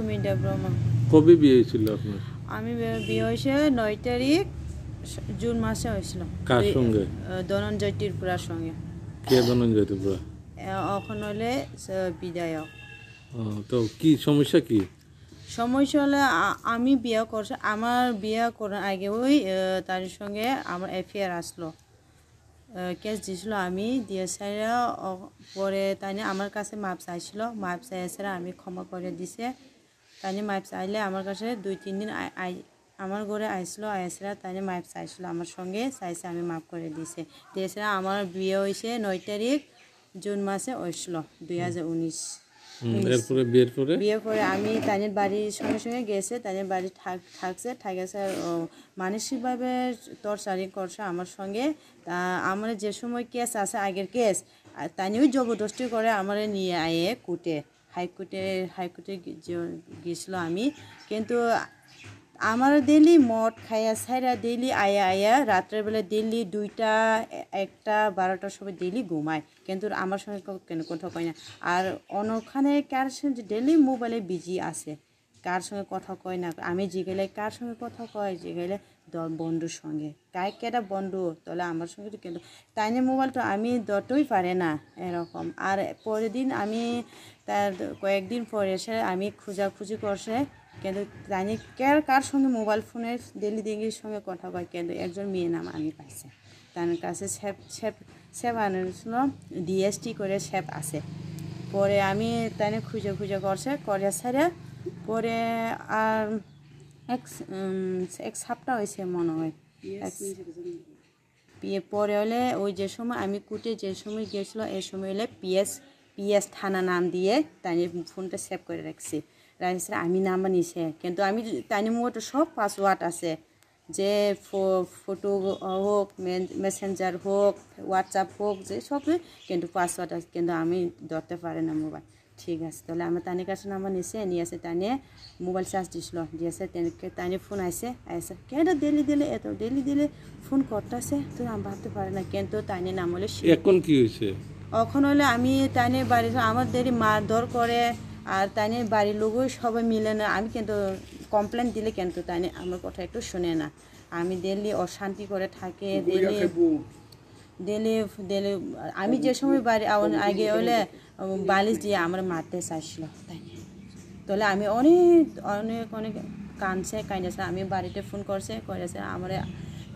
সুমি ব্রহ্ম। কবে বিয়ে হয়েছিল আপনার? আমি বিয়ে হয়েছে 9 তারিখ জুন মাসে হয়েছিল। কার সঙ্গে? ধনঞ্জয় ত্রিপুরার সঙ্গে। কে ধনঞ্জয় ত্রিপুরা? এখন হলে বিধায়ক। তো কি সমস্যা কি? সমস্যা হলে আমি বিয়ে করছি, আমার বিয়ে করার আগে ওই তার সঙ্গে আমার অ্যাফেয়ার আসলো, কেস দিয়েছিল, আমি দিয়েছে পরে তাই আমার কাছে মাপ চাইছিল, মাপ চাইছে আমি ক্ষমা করে দিছে। তাই মাপ চাইলে আমার কাছে 2-3 দিন আমার ঘরে আইসলো, আইসরা তাই মাপ চাইছিল আমার সঙ্গে, চাইছে আমি মাপ করে দিছে দিয়েছে। আমার বিয়ে হয়েছে 9 তারিখ জুন মাসে হয়েছিল 2019। বিয়ে করে আমি তাদের বাড়ির সঙ্গে সঙ্গে গেছে, তাদের বাড়ি থাকছে মানসিকভাবে টর্চারিং করছে আমার সঙ্গে। তা আমার যে সময় কেস আছে আগের কেস, তাইও জবরদস্তি করে আমার নিয়ে আয়ে হাইকোর্টে গেছিলো আমি। কিন্তু আমার ডেলি মদ খাইয়া সাইরা ডেলি আয়া রাত্রেবেলা ডেলি 2টা 1টা 12টার সময় ডেলি ঘুমায়, কিন্তু আমার সঙ্গে কেন কথা কয় না। আর অন্যখানে কার সঙ্গে ডেলি মোবাইলে বিজি আছে, কার সঙ্গে কথা কয় না। আমি জিগেলে কার সঙ্গে কথা কয়, জিগেলে বন্ধুর সঙ্গে, কেটা বন্ধু তাহলে আমার সঙ্গে তো, কিন্তু তাই মোবাইলটা আমি ধরতেই পারে না এরকম। আর পরের দিন আমি তার কয়েকদিন পরে এসে আমি খুঁজাখুঁজি করছে, কিন্তু জানি কার সঙ্গে মোবাইল ফোনের ডেলি ডিঙ্গির সঙ্গে কথা কয়, কিন্তু একজন মেয়ে নাম আমি পাইছে, তার কাছে সেভ আনেছিল, DST করে সেভ আছে। পরে আমি তাই খুঁজে করছে করে সারে পরে আর এক সপ্তাহ হয়েছে মনে হয় বিয়ে। পরে হলে ওই যে সময় আমি কুটে যে সময় গিয়েছিলো এই সময় হলে পিএস থানা নাম দিয়ে তাই ফোনটা সেভ করে রাখছি। আমি নাম্বার নিছে, কিন্তু আমি তাই মোবাইলটা সব পাসওয়ার্ড আছে, যে ফটো হোক, মেসেঞ্জার হোক, হোয়াটসঅ্যাপ হোক, যে সব, কিন্তু পাসওয়ার্ড আছে, কিন্তু আমি ধরতে পারি না মোবাইল। ঠিক আছে, তাহলে আমার তানির কাছে নাম্বার নিয়ে আসে, তাই মোবাইল চার্জ দিয়েছে তাই ফোন আইসে কেন ডেলি দিলে ফোন করতেছে, তো আমি ভাবতে পারি না, কিন্তু তাই নাম হলে এখন কি হয়েছে, এখন হলে আমি তাই বাড়ি আমার দেরি মারধর করে, আর তাই বাড়ির লোকও সবাই মিলে না। আমি কিন্তু কমপ্লেন দিলে কিন্তু তাই আমার কথা একটু শুনে না, আমি ডেলি অশান্তি করে থাকে, ডেলি আমি যে সময় বাড়ি আগে হলে বালিশ দিয়ে আমার মারতে চাইছিল, তাই তাহলে আমি অনেক কাঁদছে আমি বাড়িতে ফোন করেছে আমার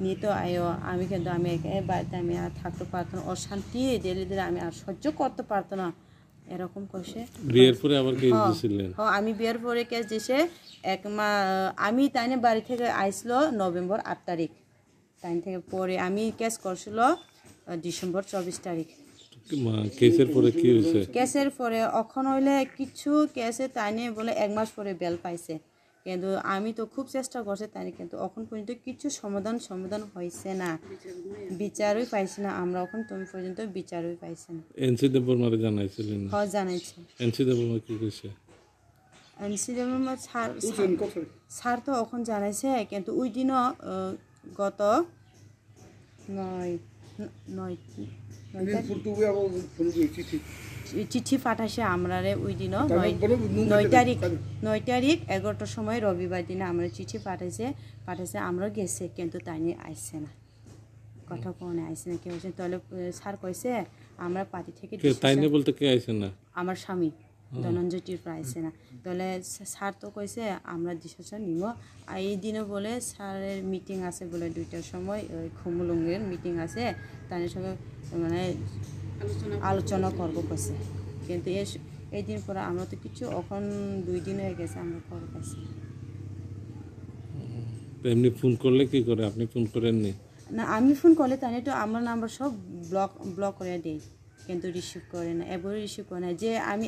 নিয়ে তো আয়ো, আমি কিন্তু আমি বাড়িতে আমি আর থাকতে পারতো না, অশান্তি ডেলি আমি আর সহ্য করতে পারতো না, এরকম করছে। বিয়ের পরে আবার কেস দিয়েছিলেন? আমি বিয়ের পরে কেস দিয়েছে আমি তাই বাড়ি থেকে আইসলো নভেম্বর 8 তারিখ, তাই থেকে পরে আমি কেস করছিল ডিসেম্বর 24 তারিখ। কেসের পরে কি হয়েছে? কেসের পরে এখন হইলে কিছু কেসে তাই বলে 1 মাস পরে বেল পাইছে, কিন্তু আমি তো খুব চেষ্টা করছি তাই, কিন্তু এখন পর্যন্ত কিছু সমাধান হয়েছে না, বিচারই পাইছি না আমরা, এখন তুমি পর্যন্ত বিচারই পাইছি না। এনসি দেববর্মারে জানাইছিলেন? হ্যাঁ জানাইছে। এনসি দেববর্মা কি কইছে? এনসি দেববর্মা স্যার তো এখন জানাইছে, কিন্তু ওই দিনও গত 9 চিঠি পাঠাইছে আমরা ওই দিনও 9 তারিখ 11টার সময় রবিবার দিনে আমরা চিঠি পাঠাইছে আমরা গেছে, কিন্তু তাই নিয়ে আইসে না, কথা কোনে আইসে না, কি হয়েছে তাহলে স্যার কইছে আমরা পার্টি থেকে তাই না বলতে কে আইসে না, আমার স্বামী ধনঞ্জয় ত্রিপুরা আইসে না, তাহলে স্যার তো কইছে আমরা ডিসিশন নিব, আর এই দিনও বলে স্যারের মিটিং আছে বলে 2টার সময় ওই খুমুলুঙ্গের মিটিং আছে, তার সঙ্গে মানে আলোচনা করবো কইছে, কিন্তু এই দিন পরে আমরা তো কিছু এখন 2 দিন হয়ে গেছে আমরা খবর পাইছি এমনি ফোন করলে কি করে, আপনি ফোন করেননি? না আমি ফোন করলে তাই তো আমার নাম্বার সব ব্লক করে দেই, কিন্তু রিসিভ করে না, একবারও রিসিভ করে না। যে আমি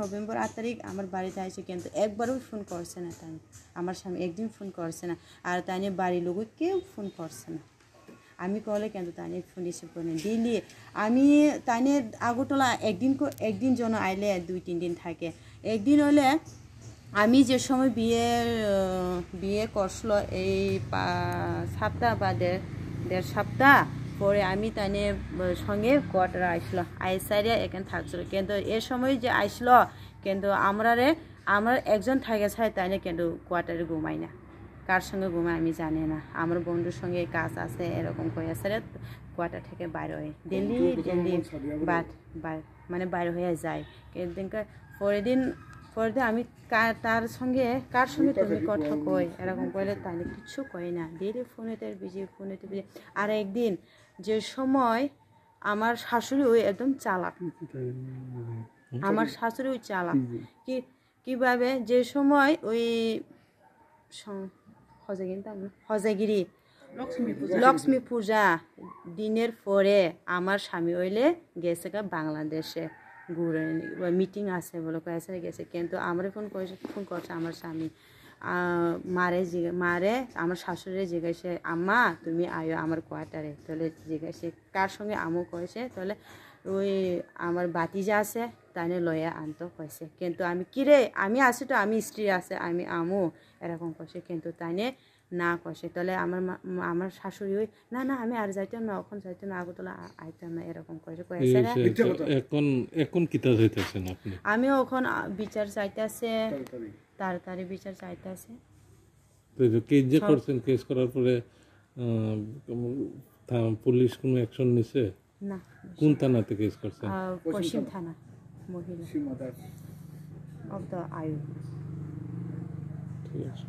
নভেম্বর 8 তারিখ আমার বাড়িতে আসে, কিন্তু একবারও ফোন করছে না তাই, আমার স্বামী একদিন ফোন করছে না, আর তাই বাড়ির লোক কেউ ফোন করছে না, আমি করলে কিন্তু তাই ফোন রিসিভ করে না। ডেলি আমি তাই আগরতলা একদিন জন্য আইলে 2-3 দিন থাকে, একদিন হলে আমি যে সময় বিয়ে করছিল এই সপ্তাহ বা দেড় সপ্তাহ পরে আমি তাই সঙ্গে কোয়ার্টারে আসলো, আইসারিয়া এখানে থাকছিল, কিন্তু এ সময় যে আসলো, কিন্তু আমার একজন থাকে ছাড়া তাই না কিন্তু কোয়ার্টারে ঘুমাই না, কার সঙ্গে ঘুমায় আমি জানি না। আমার বন্ধুর সঙ্গে কাজ আছে এরকম করে আছে, কোয়ার্টার থেকে বাইরে হয়ে ডেলি মানে বাইরে হয়ে যায়। কিন্তু পরের দিন আমি তার সঙ্গে কার সঙ্গে তুমি কথা কই এরকম করলে তাহলে কিচ্ছু কই না, ডেলি ফোনেতে বিজি। আর একদিন যে সময় আমার শাশুড়ি ওই একদম চালাক, আমার শাশুড়ি ওই চালাক কিভাবে, যে সময় ওই হজেগিরি লক্ষ্মী পূজা দিনের পরে আমার স্বামী হইলে গেছে বাংলাদেশে ঘুরে, মিটিং আছে বলে কয়েছে গেছে। কিন্তু আমার ফোন করছে আমার স্বামী, মারে আমার শাশুড়ি জিজ্ঞাসে আম্মা তুমি আয়ো আমার কোয়ার্টারে, তাহলে জিজ্ঞাসে কার সঙ্গে আমু কয়েছে, তাহলে ওই আমার বাতিজা আছে তাই লয়ে আনতো কয়েছে। কিন্তু আমি কিরে আমি আছি তো, আমি স্ত্রী আছে আমি আমু এরকম কয়েছে, কিন্তু তাই না কষে। তাহলে আমার শাশুড়ি ওই না না আমি আর যাইতাম না, ওখানে যাইতাম না, আগরতলা আইতাম না এরকম কয়েছে। এখন কিতা হইতেছেন আপনি? আমি ওখান বিচার চাইতেছে, তাড়াতাড়ি বিচার চাইতেছে। কেস যে করছেন, কেস করার পরে পুলিশ কোনো অ্যাকশন নিছে না? কোন থানাতে কেস করছেন? পশ্চিম থানা, মহিলা অফ দ্য আয়ু। ঠিক আছে।